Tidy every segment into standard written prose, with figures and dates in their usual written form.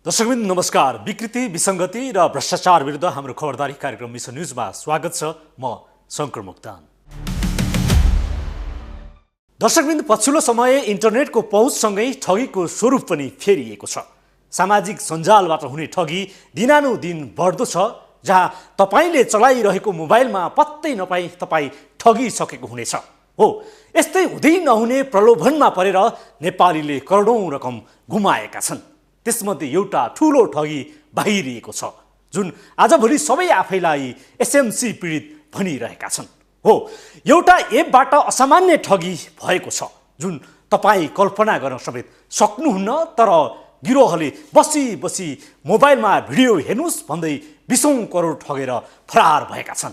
दर्शकवृन्द नमस्कार। विकृति, विसङ्गति र भ्रष्टाचार विरुद्ध हाम्रो खबरदारी कार्यक्रम मिसन न्युजमा स्वागत छ। म शङ्कर मोक्तान। दर्शकवृन्द, पछिल्लो समय इन्टरनेटको पहुँचसँगै ठगीको स्वरूप पनि फेरिएको छ। सामाजिक सञ्जालबाट हुने ठगी दिनानुदिन बढ्दो छ, जहाँ तपाईले चलाइरहेको मोबाइलमा पत्तै नपाई तपाई ठगिसकेको हुनेछ। हो, यस्तै हुँदै नहुने प्रलोभनमा परेर नेपालीले करोडौं रकम गुमाएका छन्। त्यसमध्ये एउटा ठूलो ठगी बाहिरिएको छ, जुन आजभोलि सबै आफैलाई एसएमसी पीडित भनिरहेका छन्। हो, एउटा एपबाट असामान्य ठगी भएको छ, जुन तपाई कल्पना गर्न समेत सक्नुहुन्न। तर गिरोहले बसी बसी मोबाइलमा भिडियो हेर्नुस् भन्दै 20औं करोड ठगेर फरार भएका छन्।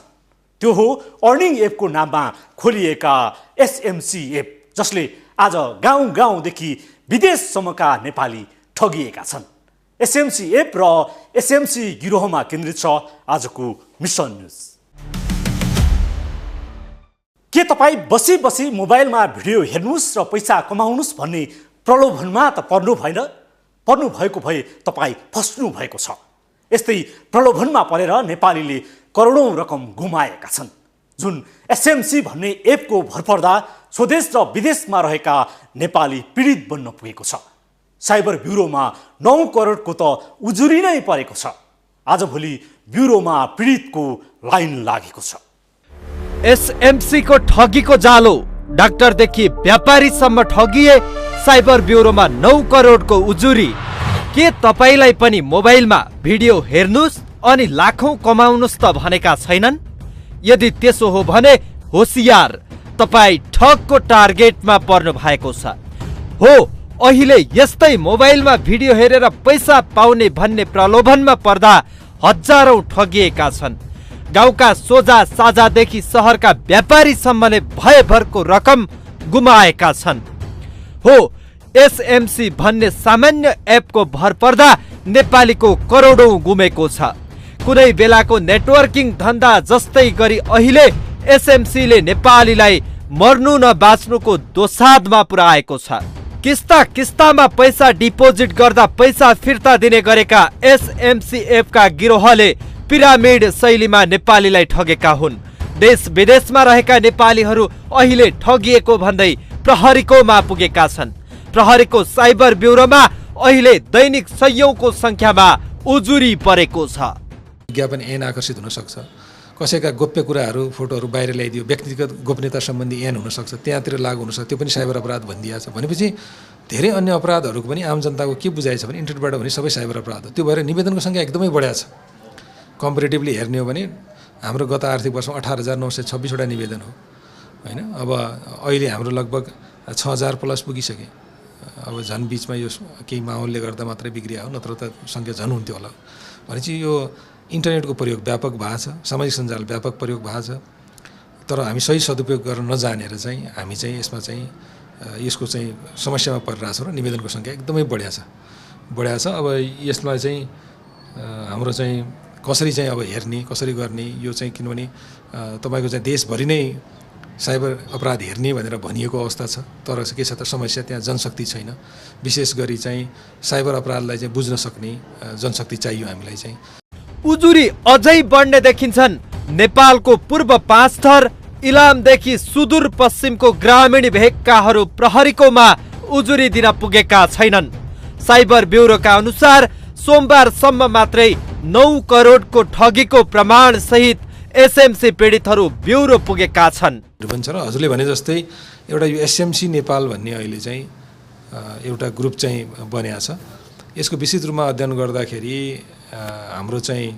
त्यो हो अर्निङ एपको नाममा खोलिएका एसएमसी एप, जसले आज गाउँ गाउँदेखि विदेशसम्मका नेपाली ठगिएका छन्। एसएमसी एप र एसएमसी गिरोहमा केन्द्रित छ आजको मिसन न्युज। के तपाईँ बसी बसी मोबाइलमा भिडियो हेर्नुस् र पैसा कमाउनुस् भन्ने प्रलोभनमा त पर्नु भएन? पर्नु भएको भए तपाईँ फस्नु भएको छ। यस्तै प्रलोभनमा परेर नेपालीले करोडौं रकम गुमाएका छन्, जुन एसएमसी भन्ने एपको भरपर्दा स्वदेश र विदेशमा रहेका नेपाली पीडित बन्न पुगेको छ। साइबर ब्युरोमा 9 करोडको त उजुरी नै परेको छ। आजभोलि ब्युरोमा पीडितको लाइन लागेको छ। एसएमसी को ठगीको जालो, डाक्टरदेखि व्यापारीसम्म ठगिए। साइबर ब्युरोमा 9 करोडको उजुरी। के तपाईलाई पनि मोबाइलमा भिडियो हेर्नुस् अनि लाखौं कमाउनुस् त भनेका छैनन्? यदि त्यसो हो भने होशियार, तपाई ठगको टार्गेटमा पर्नु भएको छ। हो, अहिले यस्तै मोबाइलमा भिडियो हेरेर पैसा पाउने भन्ने प्रलोभनमा पर्दा हजारौं ठगिएका छन्। गाउँका सोझा साझादेखि सहरका व्यापारीसम्मले भयभरको रकम गुमाएका छन्। हो, एसएमसी भन्ने सामान्य एपको भरपर्दा नेपालीको करोडौं गुमेको छ। कुनै बेलाको नेटवर्किङ धन्दा जस्तै गरी अहिले एसएमसीले नेपालीलाई मर्नु न बाँच्नुको दोसाधमा पुर्याएको छ। किस्ता किस्तामा पैसा डिपोजिट गर्दा पैसा फिर्ता दिने गरेका एसएमसी एपका गिरोहले पिरामिड शैलीमा नेपालीलाई ठगेका हुन्। देश विदेशमा रहेका नेपालीहरू अहिले ठगिएको भन्दै प्रहरीकोमा पुगेका छन्। प्रहरीको साइबर ब्युरोमा अहिले दैनिक सयौंको संख्यामा उजुरी परेको छ। विज्ञापन ऐन आकर्षित हुन सक्छ, कसैका गोप्य कुराहरू फोटोहरू बाहिर ल्याइदियो, व्यक्तिगत गोपनीयता सम्बन्धी ऐन हुन सक्छ, त्यहाँतिर लागू हुन सक्छ। त्यो पनि साइबर अपराध भनिदिएको छ। भनेपछि धेरै अन्य अपराधहरूको पनि आम जनताको के बुझाइ छ भने इन्टरनेटबाट भने सबै साइबर अपराध हो। त्यो भएर निवेदनको सङ्ख्या एकदमै बढेको छ। कम्पेरिटिभली हेर्ने हो भने हाम्रो गत आर्थिक वर्षमा 18,926 वटा निवेदन हो, होइन? अब अहिले हाम्रो लगभग 6,000 प्लस पुगिसके। अब झन् बिचमा यो केही माहौलले गर्दा मात्रै बिग्रिया हो, नत्र त सङ्ख्या झन् हुन्थ्यो होला। भनेपछि यो इन्टरनेटको प्रयोग व्यापक भएको छ, सामाजिक सञ्जाल व्यापक प्रयोग भएको छ। तर हामी सही सदुपयोग गर्न नजानेर चाहिँ हामी चाहिँ यसमा चाहिँ यसको चाहिँ समस्यामा परिरहेको छौँ र निवेदनको सङ्ख्या एकदमै बढ्या छ। अब यसलाई चाहिँ हाम्रो चाहिँ कसरी चाहिँ अब हेर्ने, कसरी गर्ने, यो चाहिँ किनभने तपाईँको चाहिँ देशभरि नै साइबर अपराध हेर्ने भनेर भनिएको अवस्था छ। तर के छ त, समस्या त्यहाँ जनशक्ति छैन। विशेष गरी चाहिँ साइबर अपराधलाई चाहिँ बुझ्न सक्ने जनशक्ति चाहियो हामीलाई चाहिँ। उजुरी अझै बढ्ने देखिन्छन्। नेपालको पूर्व 5 थर इलामदेखि सुदूर पश्चिमको ग्रामीण भेगकाहरू प्रहरीकोमा उजुरी दिन पुगेका छैनन्। साइबर ब्युरोका अनुसार सोमबारसम्म मात्रै 9 करोडको ठगीको प्रमाण सहित एसएमसी पीडितहरू ब्युरो पुगेका छन्। भन्छ र हजुरले भने जस्तै एउटा यो एसएमसी नेपाल भन्ने अहिले चाहिँ एउटा ग्रुप चाहिँ बनेको छ। यसको विस्तृत रूपमा अध्ययन गर्दाखेरि हाम्रो चाहिँ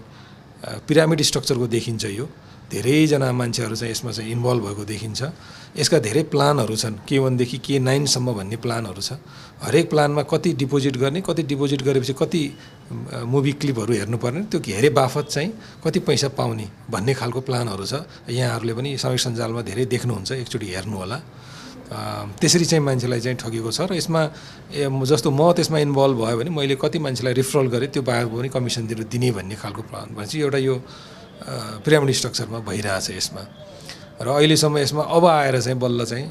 पिरामिड स्ट्रक्चरको देखिन्छ। यो धेरैजना मान्छेहरू चाहिँ यसमा चाहिँ इन्भल्भ भएको देखिन्छ। यसका धेरै प्लानहरू छन्, K1 देखि K9 सम्म भन्ने प्लानहरू छ। हरेक प्लानमा कति डिपोजिट गर्ने, कति डिपोजिट गरेपछि कति मुभी क्लिपहरू हेर्नुपर्ने, त्यो हेरे बाफत चाहिँ कति पैसा पाउने भन्ने खालको प्लानहरू छ। यहाँहरूले पनि सामाजिक सञ्जालमा धेरै देख्नुहुन्छ, एकचोटि हेर्नु होला। त्यसरी चाहिँ मान्छेलाई चाहिँ ठगेको छ। र यसमा जस्तो म त्यसमा इन्भल्भ भयो भने मैले कति मान्छेलाई रिफरल गरेँ, त्यो बाहेक पनि कमिसन दिने भन्ने खालको प्लान भनेपछि एउटा यो पिरामिड स्ट्रक्चरमा भइरहेछ यसमा। र अहिलेसम्म यसमा अब आएर चाहिँ बल्ल चाहिँ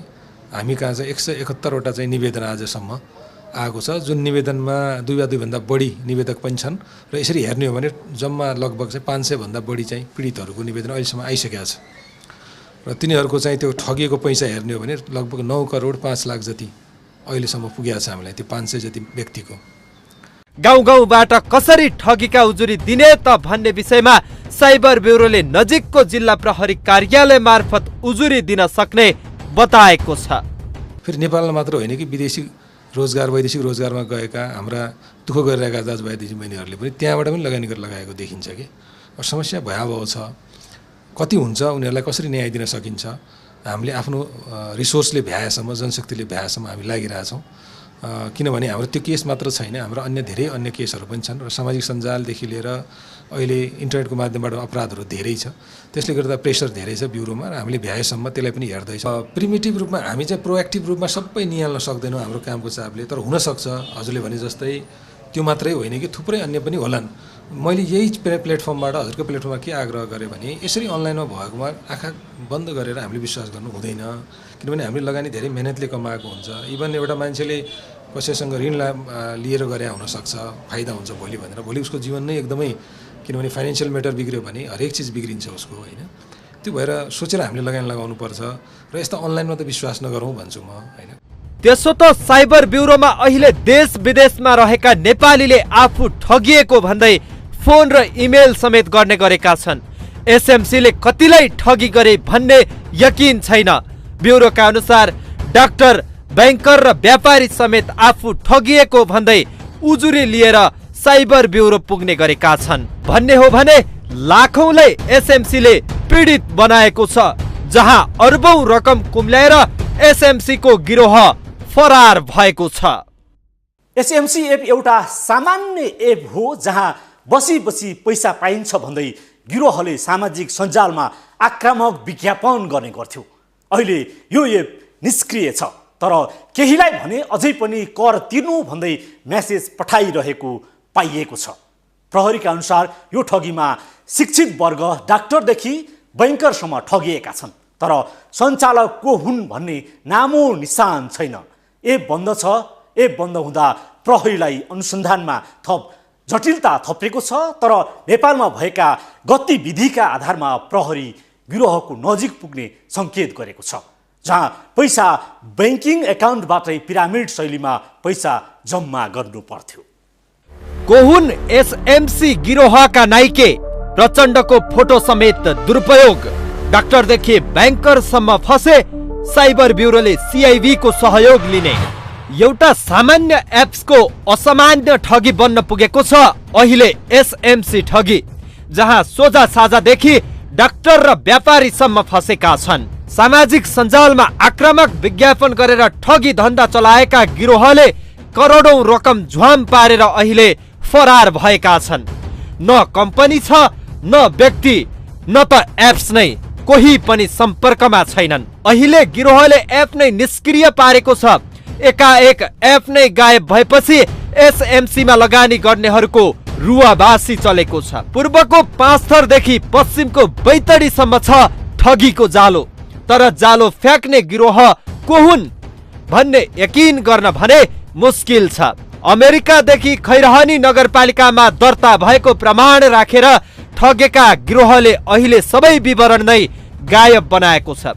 हामी कहाँ चाहिँ 171 वटा चाहिँ निवेदन आजसम्म आएको छ, जुन निवेदनमा 2 वा 2 भन्दा बढी निवेदक पनि छन् र यसरी हेर्ने हो भने जम्मा लगभग चाहिँ 500 भन्दा बढी चाहिँ पीडितहरूको निवेदन अहिलेसम्म आइसकेको छ र तिनीहरूको चाहिँ त्यो ठगिएको पैसा हेर्ने हो भने लगभग 9 करोड 5 लाख जति अहिलेसम्म पुगेको छ हामीलाई त्यो 500 जति व्यक्तिको। गाउँ गाउँबाट कसरी ठगीका उजुरी दिने त भन्ने विषयमा साइबर ब्युरोले नजिकको जिल्ला प्रहरी कार्यालय मार्फत उजुरी दिन सक्ने बताएको छ। फेरि नेपालमा मात्र होइन कि विदेशी रोजगार वैदेशिक रोजगारमा गएका हाम्रा दुःख गरिरहेका दाजुभाइ दिदीबहिनीहरूले पनि त्यहाँबाट पनि लगानी गरेर लगाएको देखिन्छ कि समस्या भयावह छ। कति हुन्छ उनीहरूलाई कसरी न्याय दिन सकिन्छ हामीले आफ्नो रिसोर्सले भ्याएसम्म जनशक्तिले भ्याएसम्म हामी लागिरहेछौँ किनभने हाम्रो त्यो केस मात्र छैन, हाम्रो धेरै अन्य केसहरू पनि छन् र सामाजिक सञ्जालदेखि लिएर अहिले इन्टरनेटको माध्यमबाट अपराधहरू धेरै छ, त्यसले गर्दा प्रेसर धेरै छ ब्युरोमा र हामीले भ्याएसम्म त्यसलाई पनि हेर्दैछौँ। प्रिमिटिभ रूपमा हामी चाहिँ प्रोएक्टिभ रूपमा सबै निहाल्न सक्दैनौँ हाम्रो कामको चापले, तर हुनसक्छ हजुरले भने जस्तै त्यो मात्रै होइन कि थुप्रै अन्य पनि होलान्। मैले यही प्लेटफर्मबाट हजुरको प्लेटफर्ममा के आग्रह गरेँ भने यसरी अनलाइनमा भएकोमा आँखा बन्द गरेर हामीले विश्वास गर्नु हुँदैन, किनभने हामीले लगानी धेरै मेहनतले कमाएको हुन्छ। इभन एउटा मान्छेले कसैसँग ऋण लिएर गरे हुनसक्छ, फाइदा हुन्छ भोलि भनेर, भोलि उसको जीवन नै एकदमै, किनभने फाइनेन्सियल म्याटर बिग्रियो भने हरेक चिज बिग्रिन्छ उसको होइन। त्यो भएर सोचेर हामीले लगानी लगाउनुपर्छ र यस्तो अनलाइनमा त विश्वास नगरौँ भन्छु म होइन। त्यसो त साइबर ब्युरोमा अहिले देश विदेशमा रहेका नेपालीले आफू ठगिएको भन्दै फोन र इमेल समेत गर्ने गरेका छन्। एसएमसीले कतिलाई ठगी गरे भन्ने यकिन छैन। ब्युरोका अनुसार डाक्टर, बैंकर र व्यापारी समेत आफू ठगिएको भन्दै उजुरी लिएर साइबर ब्युरो पुग्ने गरेका छन्। भन्ने हो भने लाखौंलाई एसएमसीले पीडित बनाएको छ, जहाँ अर्बौं रकम कुम्ल्याएर एसएमसी को गिरोह फरार भएको छ। एसएमसी एप एउटा सामान्य एप हो जहाँ बसी बसी पैसा पाइन्छ भन्दै गिरोहले सामाजिक सञ्जालमा आक्रामक विज्ञापन गर्ने गर्थ्यो। अहिले यो एप निष्क्रिय छ, तर केहीलाई भने अझै पनि कर तिर्नु भन्दै मेसेज पठाइरहेको पाइएको छ। प्रहरीका अनुसार यो ठगीमा शिक्षित वर्ग डाक्टरदेखि बैंकरसम्म ठगिएका छन्, तर सञ्चालक को हुन् भन्ने नामो निशान छैन। एप बन्द छ। एप बन्द हुँदा प्रहरीलाई अनुसन्धानमा थप जटिलता थपिएको छ, तर नेपालमा भएका गतिविधिका आधारमा प्रहरी गिरोहको नजिक पुग्ने सङ्केत गरेको छ, जहाँ पैसा बैंकिङ एकाउन्टबाटै पिरामिड शैलीमा पैसा जम्मा गर्नु पर्थ्यो। को हुन् एसएमसी गिरोहका नाइके? प्रचण्डको फोटो समेत दुरुपयोग, डाक्टरदेखि बैंकरसम्म फसे, साइबर ब्युरोले सीआईबी को सहयोग लिने। एउटा सामान्य एप्सको असामान्य ठगी बन्न पुगेको छ अहिले एसएमसी ठगी, जहाँ सोझा साझादेखि डाक्टर र व्यापारीसम्म फसेका छन्। सामाजिक सञ्जालमा आक्रामक विज्ञापन गरेर ठगी धन्दा चलाएका गिरोहले करोडौं रकम झ्वाम पारेर अहिले फरार भएका छन्। न कम्पनी छ, न व्यक्ति, न त एप्स नै, कोही पनि सम्पर्कमा छैनन्। अहिले गिरोहले एप नै निष्क्रिय पारेको छ। एकाएक एप नै गायब भएपछि एसएमसीमा लगानी गर्नेहरूको रुवाबासी चलेको छ। पूर्वको पाँचथरदेखि पश्चिमको बैतडीसम्म छ ठगीको जालो, तर जालो फ्याक्ने गिरोह को हुन् भन्ने यकिन गर्न भने मुस्किल छ। अमेरिकादेखि खैरहनी नगरपालिकामा दर्ता भएको प्रमाण राखेर ठगेका गिरोहले अहिले सबै विवरण नै गायब बनाएको छ।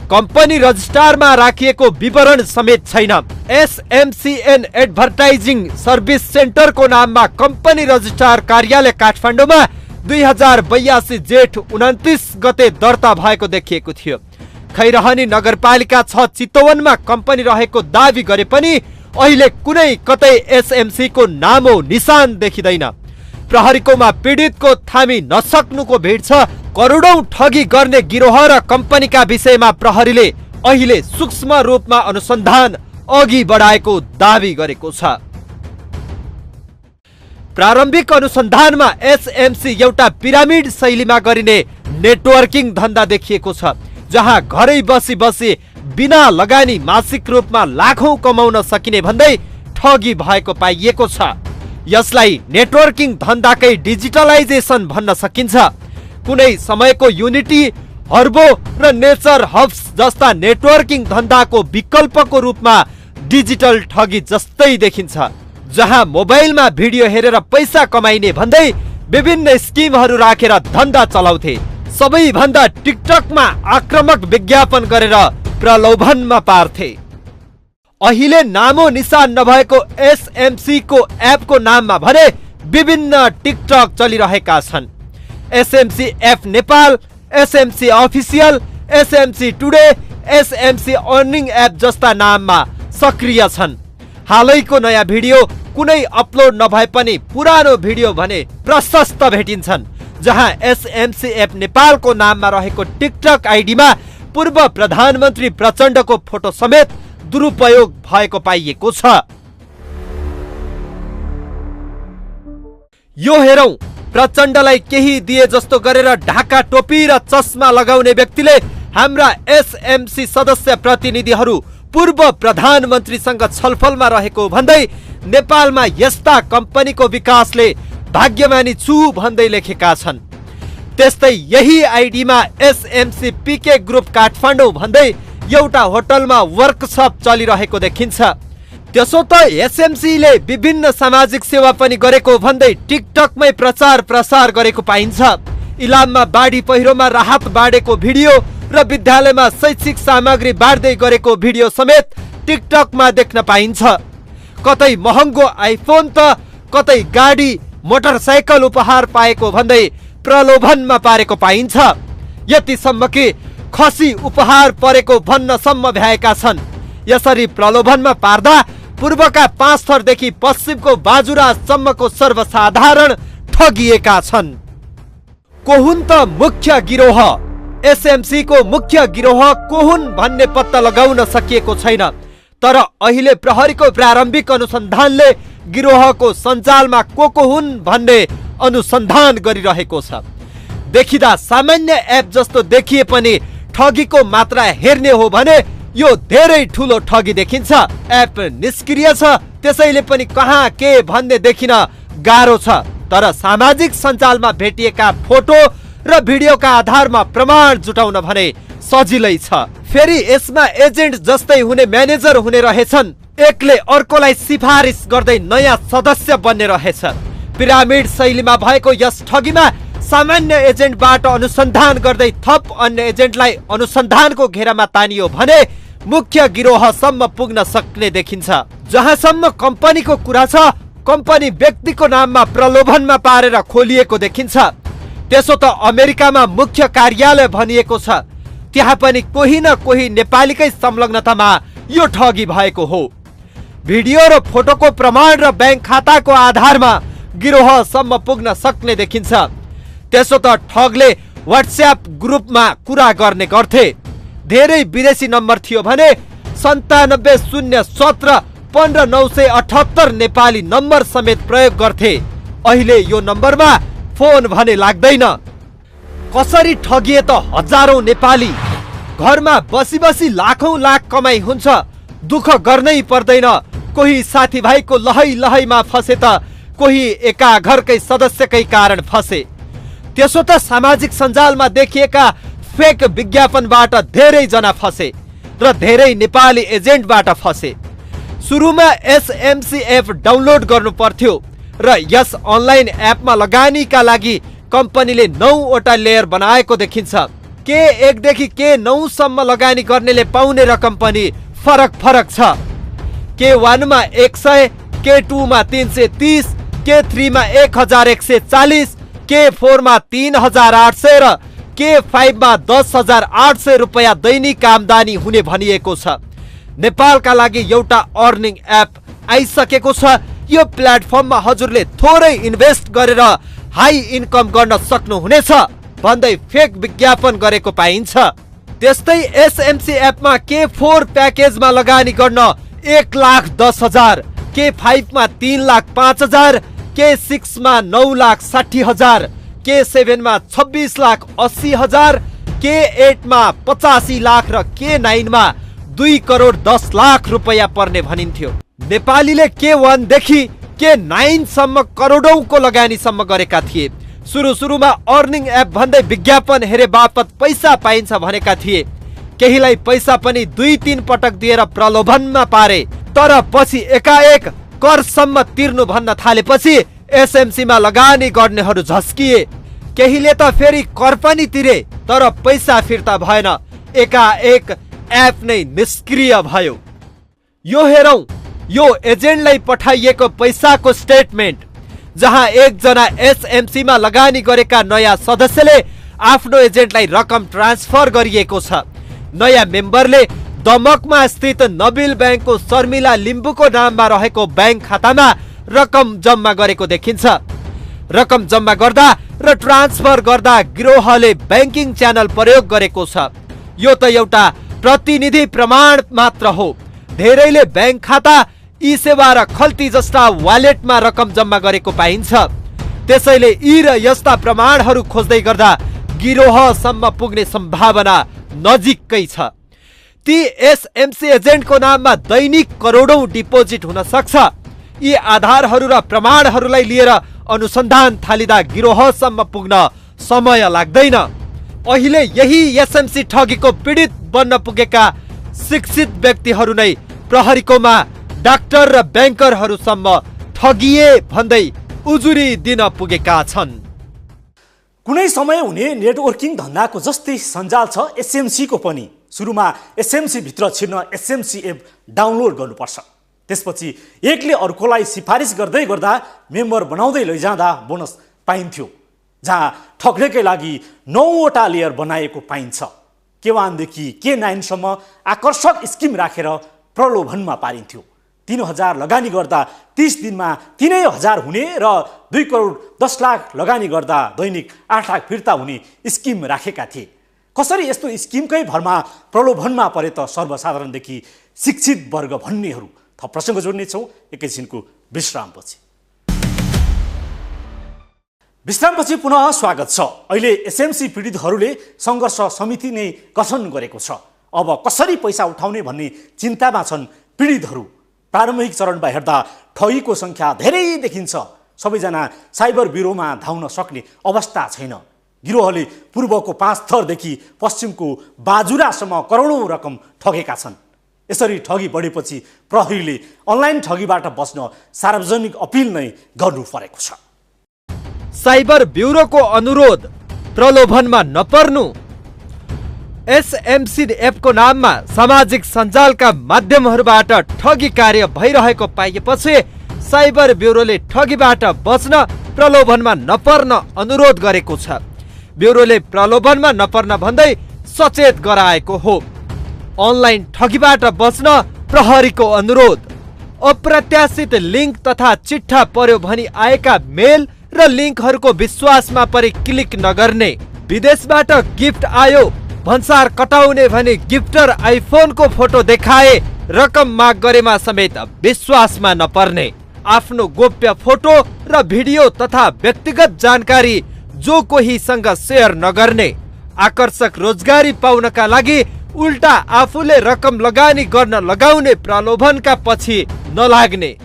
कम्पनी रजिस्ट्रारमा राखिएको विवरण समेत छैन। एसएमसीएन एडभर्टाइजिङ सर्भिस सेन्टरको नाममा कम्पनी रजिस्ट्रार कार्यालय काठमाडौँमा 2082 जेठ 29 गते दर्ता भएको देखिएको थियो। खैरहनी नगरपालिका 6 चितवनमा कम्पनी रहेको दावी गरे पनि अहिले कुनै कतै एसएमसी को नामो निशान देखिँदैन। प्रहरीकोमा पीडितको थामी नसक्नुको भिड छ। करोडौं ठगी गर्ने गिरोह र कम्पनीका विषयमा प्रहरीले अहिले सूक्ष्म रूपमा अनुसन्धान अघि बढाएको दावी गरेको छ। प्रारम्भिक अनुसन्धानमा एसएमसी एउटा पिरामिड शैलीमा गरिने नेटवर्किङ धन्दा देखिएको छ, जहाँ घरै बसी बसी बिना लगानी मासिक रूपमा लाखौं कमाउन सकिने भन्दै ठगी भएको पाइएको छ। यसलाई नेटवर्किङ धन्दाकै डिजिटलाइजेसन भन्न सकिन्छ। कुनै समयको युनिटी, हर्बो र नेचर हब्स जस्ता नेटवर्किङ धन्दाको विकल्पको रूपमा डिजिटल ठगी जस्तै देखिन्छ, जहाँ मोबाइलमा भिडियो हेरेर पैसा कमाइने भन्दै विभिन्न स्किमहरू राखेर धन्दा चलाउँथे। सबैभन्दा टिकटकमा आक्रामक विज्ञापन गरेर प्रलोभनमा पार्थे। अहिले नामो निशान नभएको एसएमसी को एपको नाममा भने विभिन्न टिकटक चलिरहेका छन्। SMC app Nepal, SMC official, SMC today, SMC earning app जस्ता नाममा सक्रिय छन्। हालैको नयाँ भिडियो कुनै अपलोड नभए पनि पुरानो भिडियो भने प्रशस्त भेटिन्छन्, जहाँ एसएमसी एप नेपालको नाममा रहेको टिकटक आइडीमा पूर्व प्रधानमन्त्री प्रचण्डको फोटो समेत दुरुपयोग भएको पाइएको छ। यो हेरौं, प्रचण्डलाई केही दिए जस्तो गरेर ढाका टोपी र चस्मा लगाउने व्यक्तिले हाम्रा एसएमसी सदस्य प्रतिनिधिहरू पूर्व प्रधानमन्त्रीसँग छलफलमा रहेको भन्दै नेपालमा यस्ता कम्पनीको विकासले भाग्यमानी छु भन्दै लेखेका छन्। त्यस्तै यही आइडीमा एसएमसी पीके ग्रुप काठमाडौँ भन्दै एउटा होटलमा वर्कसप चलिरहेको देखिन्छ। त्यसो त एसएमसीले विभिन्न सामाजिक सेवा पनि गरेको भन्दै टिकटकमै प्रचार प्रसार गरेको पाइन्छ। इलाममा बाढी पहिरोमा राहत बाँडेको भिडियो र विद्यालयमा शैक्षिक सामग्री बाँड्दै गरेको भिडियो समेत टिकटकमा देख्न पाइन्छ। कतै महँगो आइफोन त कतै गाडी मोटरसाइकल उपहार पाएको भन्दै प्रलोभनमा पारेको पाइन्छ। यतिसम्म कि खसी उपहार परेको भन्नसम्म भ्याएका छन्। यसरी प्रलोभनमा पार्दा पूर्वका 5 थरदेखि पश्चिमको बाजुरासम्मको सर्वसाधारण ठगिएका छन्। कोहुन त मुख्य गिरोह, एसएमसी को मुख्य गिरोह कोहुन भन्ने पत्ता लगाउन सकिएको छैन। तर अहिले प्रहरीको प्रारम्भिक अनुसन्धानले गिरोहको सञ्जालमा को हुन् भन्ने अनुसन्धान गरिरहेको छ। देखिदा सामान्य एप जस्तो देखिए पनि ठगीको मात्रा हेर्ने हो भने यो धेरै ठुलो ठगी देखिन्छ। एप निष्क्रिय छ, त्यसैले पनि कहाँ के भन्ने देखिन गाह्रो छ। तर सामाजिक सञ्जालमा भेटिएका फोटो र भिडियोका आधारमा प्रमाण जुटाउन भने सजिलै छ। फेरि यसमा एजेन्ट जस्तै हुने म्यानेजर हुने रहेछन्। एकले अर्कोलाई सिफारिस गर्दै नयाँ सदस्य बन्ने रहेछ। पिरामिड शैलीमा भएको यस ठगीमा सामान्य एजेन्टबाट अनुसन्धान गर्दै थप अन्य एजेन्टलाई अनुसन्धानको घेरामा तानियो भने मुख्य गिरोहसम्म पुग्न सक्ने देखिन्छ। जहाँसम्म कम्पनीको कुरा छ, कम्पनी व्यक्तिको नाममा प्रलोभनमा पारेर खोलिएको देखिन्छ। त्यसो त अमेरिकामा मुख्य कार्यालय भनिएको छ, त्यहाँ पनि कोही न कोही नेपालीकै संलग्नतामा यो ठगी भएको हो। भिडियो र फोटोको प्रमाण र ब्याङ्क खाताको आधारमा गिरोहसम्म पुग्न सक्ने देखिन्छ। त्यसो त ठगले व्हाट्सएप ग्रुपमा कुरा गर्ने गर्थे। धेरै विदेशी नम्बर थियो भने 97 017 15 978 नेपाली नम्बर समेत प्रयोग गर्थे। अहिले यो नम्बरमा फोन भने लाग्दैन। कसरी ठगिए त हजारौं नेपाली। घरमा बसी बसी लाखौं लाख कमाई हुन्छ, दुःख गर्नै पर्दैन। कोही साथीभाइको लहै लहैमा फसे त कोही एका घरकै सदस्यकै कारण फसे। त्यसो त सामाजिक सञ्जालमा देखिएका फेक विज्ञापनबाट धेरै जना फसे र धेरै नेपाली एजेन्टबाट फसे। सुरुमा एसएमसी एप डाउनलोड गर्नु पर्थ्यो र यस अनलाइन एपमा लगानीका लागि कम्पनीले 9 वटा लेयर बनाएको देखिन्छ। K1 देखि K9 सम्म लगानी गर्नेले पाउने रकम पनि फरक फरक छ। K1 मा 100, K2 मा 330, K3 मा 1140, K4 मा 3800 र K5 मा 10,800 रुपैयाँ दैनिक आमदानी हुने भनिएको छ। नेपालका लागि एउटा अर्निङ एप आइसकेको छ। यो प्लेटफर्ममा हजुरले थोरै इन्भेस्ट गरेर हाई इन्कम गर्न सक्नुहुनेछ भन्दै फेक विज्ञापन गरेको पाइन्छ। त्यस्तै एसएमसी एपमा K4 प्याकेजमा लगानी गर्न 1,10,000, K5 मा 3,05,000, K6 मा 9,60,000, K7 मा 26,80,000, K8 मा 85 लाख र K9 मा 2 करोड 10 लाख रुपैयाँ पर्ने भनिन्थ्यो। नेपालीले K1 देखि K9 सम्म करोडौंको लगानीसम्म गरेका थिए। सुरुमा अर्निङ एप भन्दै विज्ञापन हेरे बापत पैसा पाइन्छ भनेका थिए। केहीलाई पैसा पनि 2-3 पटक दिएर प्रलोभनमा पारे। तर पछि एकाएक करसम्म तिर्नु भन्न थालेपछि एसएमसीमा लगानी गर्नेहरू झस्किए। केहीले त फेरि कर पनि तिरे तर पैसा फिर्ता भएन। एकाएक एप नै निष्क्रिय भयो। यो हेरौं, यो एजेन्टलाई पठाइएको पैसाको स्टेटमेन्ट, जहाँ एकजना एसएमसीमा लगानी गरेका नयाँ सदस्यले आफ्नो एजेन्टलाई रकम ट्रान्सफर गरिएको छ। नयाँ मेम्बरले दमकमा स्थित नबिल ब्याङ्कको शर्मिला लिम्बुको नाममा रहेको ब्याङ्क खातामा रकम जम्मा गरेको देखिन्छ। रकम जम्मा गर्दा र ट्रान्सफर गर्दा गिरोहले ब्याङ्किङ च्यानल प्रयोग गरेको छ। यो त एउटा प्रतिनिधि प्रमाण मात्र हो। धेरैले ब्याङ्क खाता, ई सेवा र खल्ती जस्ता वालेटमा रकम जम्मा गरेको पाइन्छ। त्यसैले यी र यस्ता प्रमाणहरू खोज्दै गर्दा गिरोहसम्म पुग्ने सम्भावना नजिकै छ। ती एसएमसी एजेन्टको नाममा दैनिक करोडौं डिपोजिट हुन सक्छ। यी आधारहरू र प्रमाणहरूलाई लिएर अनुसन्धान थालिदा गिरोहसम्म पुग्न समय लाग्दैन। अहिले यही एसएमसी ठगीको पीडित बन्न पुगेका शिक्षित व्यक्तिहरू नै प्रहरीकोमा डाक्टर र ब्याङ्करहरूसम्म ठगिए भन्दै उजुरी दिन पुगेका छन्। कुनै समय हुने नेटवर्किङ धन्दाको जस्तै सञ्जाल छ एसएमसीको पनि। सुरुमा एसएमसी भित्र छिर्न एसएमसी एप डाउनलोड गर्नुपर्छ। त्यसपछि एकले अर्कोलाई सिफारिस गर्दै गर्दा मेम्बर बनाउँदै लैजाँदा बोनस पाइन्थ्यो, जहाँ ठग्नकै लागि 9वटा लेयर बनाएको पाइन्छ। के1देखि के9सम्म आकर्षक स्किम राखेर प्रलोभनमा पारिन्थ्यो। 3000 लगानी गर्दा 30 दिनमा 3000 हुने र 2 करोड 10 लाख लगानी गर्दा दैनिक 8 लाख फिर्ता हुने स्किम राखेका थिए। कसरी यस्तो स्किमकै भरमा प्रलोभनमा परे त सर्वसाधारणदेखि शिक्षित वर्ग भन्नेहरू। थप प्रसङ्ग जोड्नेछौँ एकैछिनको विश्रामपछि। विश्रामपछि पुनः स्वागत छ। अहिले एसएमसी पीडितहरूले सङ्घर्ष समिति नै गठन गरेको छ। अब कसरी पैसा उठाउने भन्ने चिन्तामा छन् पीडितहरू। प्रारम्भिक चरणमा हेर्दा ठगीको सङ्ख्या धेरै देखिन्छ। सबैजना साइबर ब्युरोमा धाउन सक्ने अवस्था छैन। गिरोहले पूर्वको 5 थरदेखि पश्चिमको बाजुरासम्म करोडौं रकम ठगेका छन्। यसरी ठगी बढेपछि प्रहरीले अनलाइन ठगीबाट बच्न सार्वजनिक अपिल नै गर्नु परेको छ। साइबर ब्युरोको अनुरोध, प्रलोभनमा नपर्नु। एसएमसी एपको नाममा सामाजिक सञ्जालका माध्यमहरूबाट ठगी कार्य भइरहेको पाइएपछि साइबर ब्युरोले ठगीबाट बच्न प्रलोभनमा नपर्न अनुरोध गरेको छ। ब्युरोले प्रलोभनमा नपर्न भन्दै सचेत गराएको हो। अनलाइन ठगीबाट बच्न प्रहरीको अनुरोध। अप्रत्याशित लिङ्क तथा चिट्ठा पर्यो भनी आएका मेल र लिङ्कहरूको विश्वासमा परि क्लिक नगर्ने। विदेशबाट गिफ्ट आयो भन्सार कटाउने भने गिफ्टर आइफोनको फोटो देखाए रकम माग गरेमा समेत विश्वासमा नपर्ने। आफ्नो गोप्य फोटो र भिडियो तथा व्यक्तिगत जानकारी जो कोहीसँग सेयर नगर्ने। आकर्षक रोजगारी पाउनका लागि उल्टा आफूले रकम लगानी गर्न लगाउने प्रलोभनका पछि नलाग्ने।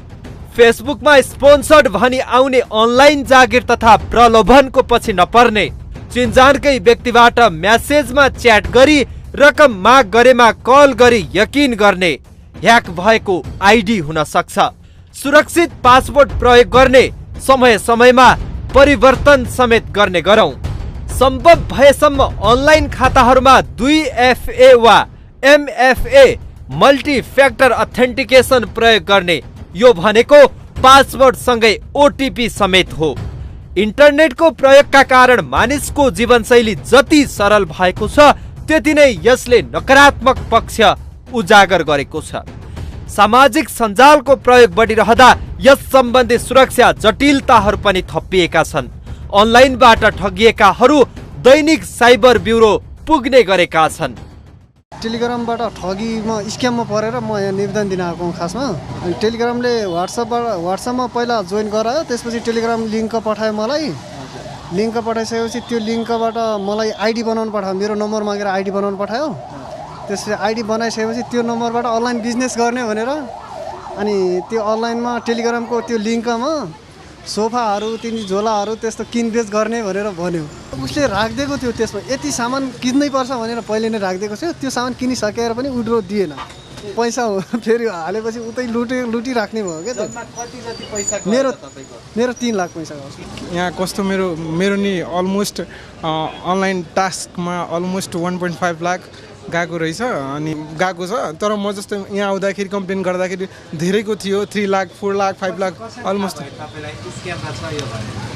फेसबुकमा स्पोन्सर्ड भनी आउने अनलाइन जागिर तथा प्रलोभनको पछि नपर्ने। चिन्जानकै व्यक्तिबाट म्यासेजमा च्याट गरी रकम माग गरेमा कल गरी यकिन गर्ने। ह्याक भएको आइडी हुन सक्छ। सुरक्षित पासवर्ड प्रयोग गर्ने। समय समयमा परिवर्तन समेत गर्ने गरौँ। सम्भव भएसम्म अनलाइन खाताहरूमा 2FA वा MFA मल्टी फ्याक्टर अथेन्टिकेसन प्रयोग गर्ने। यो भनेको पासवर्ड सँगै ओटिपी समेत हो। इन्टरनेटको प्रयोगका कारण मानिसको जीवनशैली जति सरल भएको छ त्यति नै यसले नकारात्मक पक्ष उजागर गरेको छ। सामाजिक सञ्जालको प्रयोग बढिरहँदा यस सम्बन्धी सुरक्षा जटिलताहरू पनि थपिएका छन्। अनलाइनबाट ठगिएकाहरू दैनिक साइबर ब्युरो पुग्ने गरेका छन्। टेलिग्रामबाट ठगीमा स्क्याममा परेर म यहाँ निवेदन दिन आएको हुँ खासमा। अनि टेलिग्रामले व्हाट्सएपमा पहिला जोइन गरायो, त्यसपछि टेलिग्राम लिङ्क पठायो मलाई। लिङ्क पठाइसकेपछि त्यो लिङ्कबाट मलाई आइडी बनाउनु पठायो, मेरो नम्बर मागेर आइडी बनाउनु पठायो। त्यसपछि आइडी बनाइसकेपछि त्यो नम्बरबाट अनलाइन बिजनेस गर्ने भनेर अनि त्यो अनलाइनमा टेलिग्रामको त्यो लिङ्कमा सोफाहरू तिनी झोलाहरू त्यस्तो किनबेच गर्ने भनेर भन्यो। उसले राखिदिएको थियो, त्यसमा यति सामान किन्नै पर्छ भनेर पहिले नै राखिदिएको थियो। त्यो सामान किनिसकेर पनि विड्रो दिएन, पैसा फेरि हालेपछि उतै लुटिराख्ने भयो क्या। मेरो 3 लाख पैसा गयो। यहाँ कस्तो मेरो नि अलमोस्ट अनलाइन टास्कमा अलमोस्ट 1.5 लाख गएको रहेछ अनि गएको छ। तर म जस्तो यहाँ आउँदाखेरि कम्प्लेन गर्दाखेरि धेरैको थियो, 3 लाख 4 लाख 5 लाख अलमोस्ट।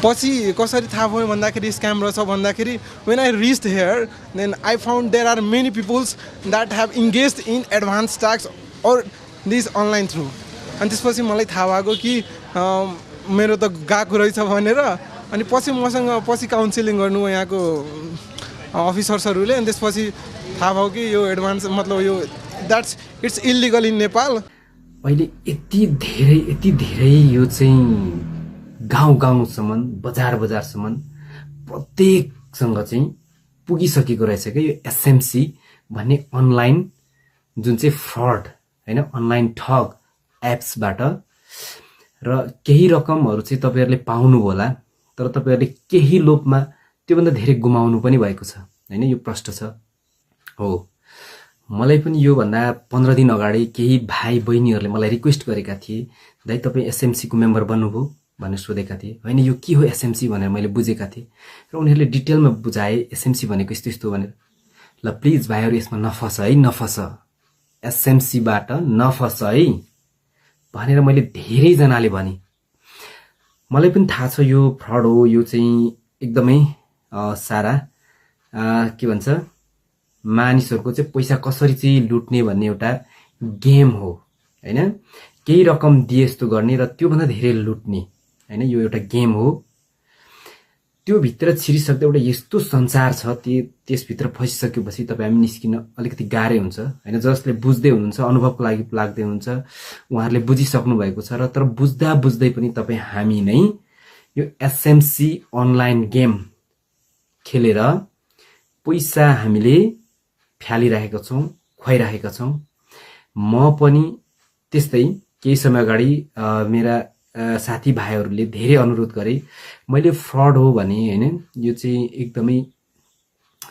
पछि कसरी थाहा भयो भन्दाखेरि स्क्याम रहेछ भन्दाखेरि when I reached here then I found there are many peoples that have engaged in advanced tax or this online through। अनि त्यसपछि मलाई थाहा भएको कि मेरो त गएको रहेछ भनेर। अनि पछि मसँग काउन्सिलिङ गर्नु यहाँको अफिसर्सहरूले, अनि त्यसपछि थाहा भयो कि यो एडभान्स मतलब यो इट्स इलिगल इन नेपाल। अहिले यति धेरै यो चाहिँ गाउँसम्म बजारसम्म प्रत्येकसँग चाहिँ पुगिसकेको रहेछ क्या यो एसएमसी भन्ने अनलाइन जुन चाहिँ फ्रड हैन, अनलाइन ठग एप्सबाट। र केही रकमहरू चाहिँ तपाईहरुले पाउनु होला, तर तपाईहरुले केही लोभमा त्योभन्दा धेरै गुमाउनु पनि भएको छ हैन। यो प्रश्न छ हो। मलाई पनि यो भन्दा 15 दिन अगाडि केही भाइ बहिनीहरूले मलाई रिक्वेस्ट गरेका थिए, दाइ तपाईँ एसएमसी को मेम्बर बन्नुभयो भनेर सोधेका थिए। होइन यो के हो एसएमसी भनेर मैले बुझेका थिएँ र उनीहरूले डिटेलमा बुझाए एसएमसी भनेको यस्तो भनेर। ल प्लिज भाइहरू यसमा नफस है, नफस, एसएमसीबाट नफस है भनेर मैले धेरैजनाले भने। मलाई पनि थाहा छ यो फ्रड हो, यो चाहिँ एकदमै सारा के भन्छ मानिसहरूको चाहिँ पैसा कसरी चाहिँ लुट्ने भन्ने एउटा गेम हो हैन। केही रकम दिए जस्तो गर्ने र त्योभन्दा धेरै लुट्ने हैन, यो एउटा गेम हो। त्यो भित्र छिरिसक्दा एउटा यस्तो संसार छ, त्यसभित्र फसिसकेपछि तपाईँ हामी निस्किन अलिकति गाह्रै हुन्छ हैन। जसले बुझ्दै हुनुहुन्छ, अनुभवको लागि लाग्दै हुन्छ, उहाँहरूले बुझिसक्नु भएको छ। र तर बुझ्दै पनि तपाईँ हामी नै यो एसएमसी अनलाइन गेम खेलेर पैसा हामीले फ्यालिरहेका छौँ, खुवाइरहेका छौँ। म पनि त्यस्तै केही समय अगाडि मेरा साथी भाइहरूले धेरै अनुरोध गरे, मैले फ्रड हो भने हैन, यो चाहिँ एकदमै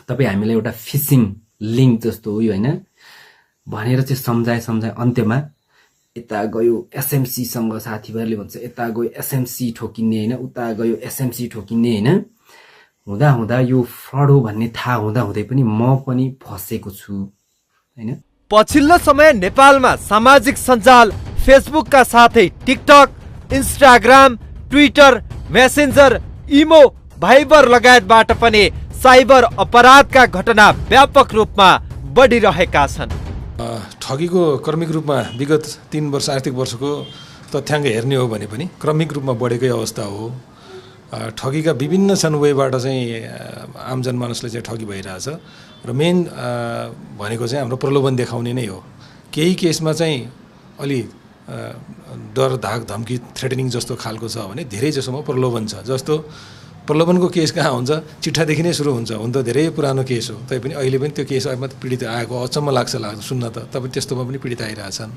तपाईँ हामीलाई एउटा फिसिङ लिङ्क जस्तो हो यो हैन भनेर चाहिँ सम्झाए। अन्त्यमा यता गयो एसएमसी सँग साथीभाइहरूले भन्छ यता गयो एसएमसी ठोकिने हैन, उता गयो एसएमसी ठोकिने हैन। हुँदा यो फ्रड हो भन्ने थाहा हुँदै पनि म पनि फसेको छु हैन। पछिल्लो समय नेपालमा सामाजिक सञ्जाल फेसबुकका साथै टिकटक, इन्स्टाग्राम, ट्विटर, मेसेन्जर, इमो, भाइबर लगायतबाट पनि साइबर अपराधका घटना व्यापक रूपमा बढिरहेका छन्। ठगीको क्रमिक रूपमा विगत 3 वर्ष आर्थिक वर्षको तथ्याङ्क हेर्ने हो भने पनि क्रमिक रूपमा बढेकै अवस्था हो। ठगीका विभिन्न छन् वेबाट चाहिँ आम जनमानसले चाहिँ ठगी भइरहेछ र मेन भनेको चाहिँ हाम्रो प्रलोभन देखाउने नै हो। केही केसमा चाहिँ अलि डर धाक धम्की थ्रेटनिङ जस्तो खालको छ भने धेरै जसोमा प्रलोभन छ। जस्तो प्रलोभनको केस कहाँ हुन्छ, चिट्ठादेखि नै सुरु हुन्छ, हुन त धेरै पुरानो केस हो, तैपनि अहिले पनि त्यो केसमा पीडित आएको अचम्म लाग्छ सुन्न त। तपाईँ त्यस्तोमा पनि पीडित आइरहेछन्।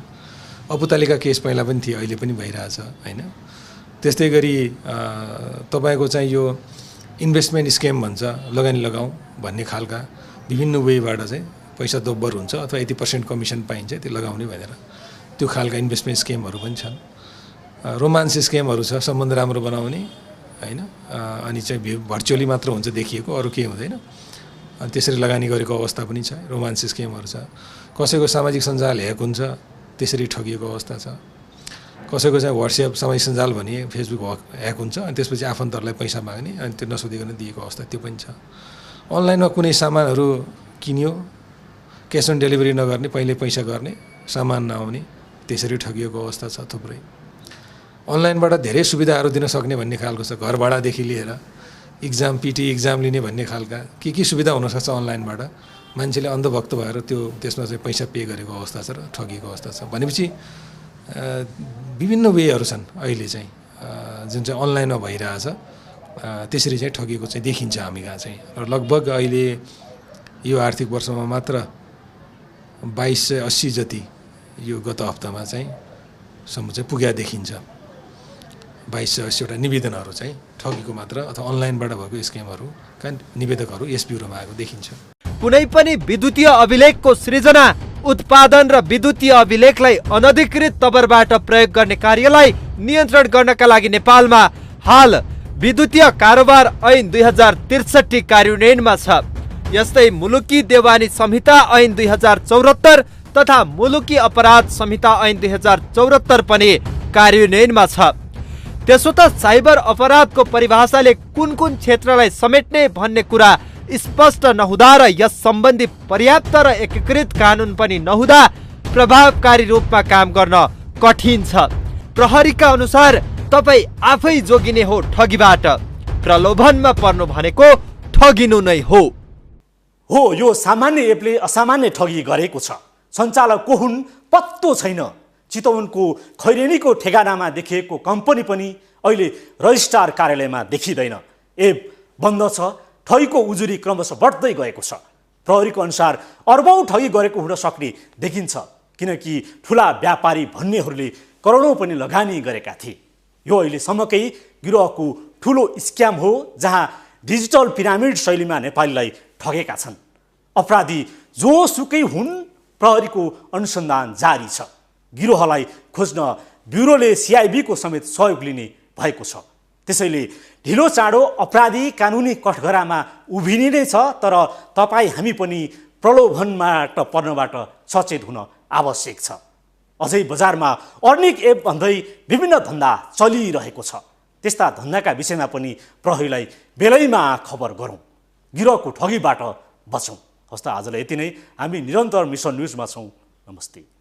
अपुतालिका केस पहिला पनि थिए, अहिले पनि भइरहेछ हैन। त्यस्तै गरी तपाईँको चाहिँ यो इन्भेस्टमेन्ट स्केम भन्छ, लगानी लगाउँ भन्ने खालका विभिन्न वेबाट चाहिँ पैसा दोब्बर हुन्छ अथवा 80% कमिसन पाइन्छ त्यो लगाउने भनेर, त्यो खालका इन्भेस्टमेन्ट स्केमहरू पनि छन्। रोमान्स स्केमहरू छ, सम्बन्ध राम्रो बनाउने हैन, अनि चाहिँ भर्चुअली मात्र हुन्छ देखिएको, अरू केही हुँदैन। अनि त्यसरी लगानी गरेको अवस्था पनि छ, रोमान्स स्केमहरू छ। कसैको सामाजिक सञ्जाल ह्याक हुन्छ, त्यसरी ठगिएको अवस्था छ। कसैको चाहिँ व्हाट्सएप सामाजिक सञ्जाल भने फेसबुक ह्याक हुन्छ अनि त्यसपछि आफन्तहरूलाई पैसा माग्ने अनि त्यो नसोधिकन दिएको अवस्था त्यो पनि छ। अनलाइनमा कुनै सामानहरू किन्यो, क्यास अन डेलिभरी नगर्ने, पहिले पैसा गर्ने, सामान नआउने, त्यसरी ठगिएको अवस्था छ थुप्रै। अनलाइनबाट धेरै सुविधाहरू दिन सक्ने भन्ने खालको छ, घर भाडादेखि लिएर इक्जाम पिटी इक्जाम लिने भन्ने खालका के सुविधा हुनसक्छ अनलाइनबाट। मान्छेले अन्धभक्त भएर त्यसमा चाहिँ पैसा पे गरेको अवस्था छ र ठगिएको अवस्था छ। भनेपछि विभिन्न वेहरू छन् अहिले चाहिँ जुन चाहिँ अनलाइनमा भइरहेछ, त्यसरी चाहिँ ठगिएको चाहिँ देखिन्छ हामी कहाँ चाहिँ। र लगभग अहिले यो आर्थिक वर्षमा मात्र 2280 जति यो गत हप्तामा चाहिँ सम्म चाहिँ पुग्या देखिन्छ। 2280 निवेदनहरू चाहिँ ठगीको मात्र अथवा अनलाइनबाट भएको स्क्यामहरूका निवेदकहरू यस ब्युरोमा आएको देखिन्छ। कुनै पनि विद्युतीय अभिलेखको सृजना, उत्पादन र विद्युतीय अभिलेखलाई अनधिकृत तवरबाट प्रयोग गर्ने कार्यलाई नियन्त्रण गर्नका लागि नेपालमा हाल विद्युतीय कारोबार ऐन 2063 कार्यान्वयनमा छ। यस्तै मुलुकी देवानी संहिता ऐन 2074 तथा मुलुकी अपराध संहिता ऐन 2074 पनि कार्यान्वयनमा छ। त्यसो त साइबर अपराधको परिभाषाले कुन कुन क्षेत्रलाई समेट्ने भन्ने कुरा स्पष्ट नहुँदा र यस सम्बन्धी पर्याप्त र एकीकृत कानुन पनि नहुँदा प्रभावकारी रूपमा काम गर्न कठिन छ। प्रहरीका अनुसार तपाई आफै जोगिने हो ठगीबाट, प्रलोभनमा पर्नु भनेको ठगिनु नै हो। यो सामान्य एपले असामान्य ठगी गरेको छ। सञ्चालक को हुन् पत्तो छैन। चितवनको खैरेनीको ठेगानामा देखिएको कम्पनी पनि अहिले रजिस्ट्रार कार्यालयमा देखिँदैन। एप बन्द छ। ठगीको उजुरी क्रमशः बढ्दै गएको छ। प्रहरीको अनुसार अर्बौं ठगी गरेको हुन सक्ने देखिन्छ, किनकि ठुला व्यापारी भन्नेहरूले करोडौं पनि लगानी गरेका थिए। यो अहिलेसम्मकै गिरोहको ठुलो स्क्याम हो, जहाँ डिजिटल पिरामिड शैलीमा नेपालीलाई ठगेका छन्। अपराधी जोसुकै हुन्, प्रहरीको अनुसन्धान जारी छ। गिरोहलाई खोज्न ब्युरोले CIB को समेत सहयोग लिने भएको छ। त्यसैले ढिलो चाँडो अपराधी कानुनी कठघरामा उभिने नै छ। तर तपाईँ हामी पनि प्रलोभनबाट पर्नबाट सचेत हुन आवश्यक छ। अझै बजारमा अर्निक एप भन्दै विभिन्न धन्दा चलिरहेको छ। त्यस्ता धन्दाका विषयमा पनि प्रहरीलाई बेलैमा खबर गरौँ, गिरोहको ठगीबाट बचौँ। हवस् त, आजलाई यति नै। हामी निरन्तर मिसन न्युजमा छौँ। नमस्ते।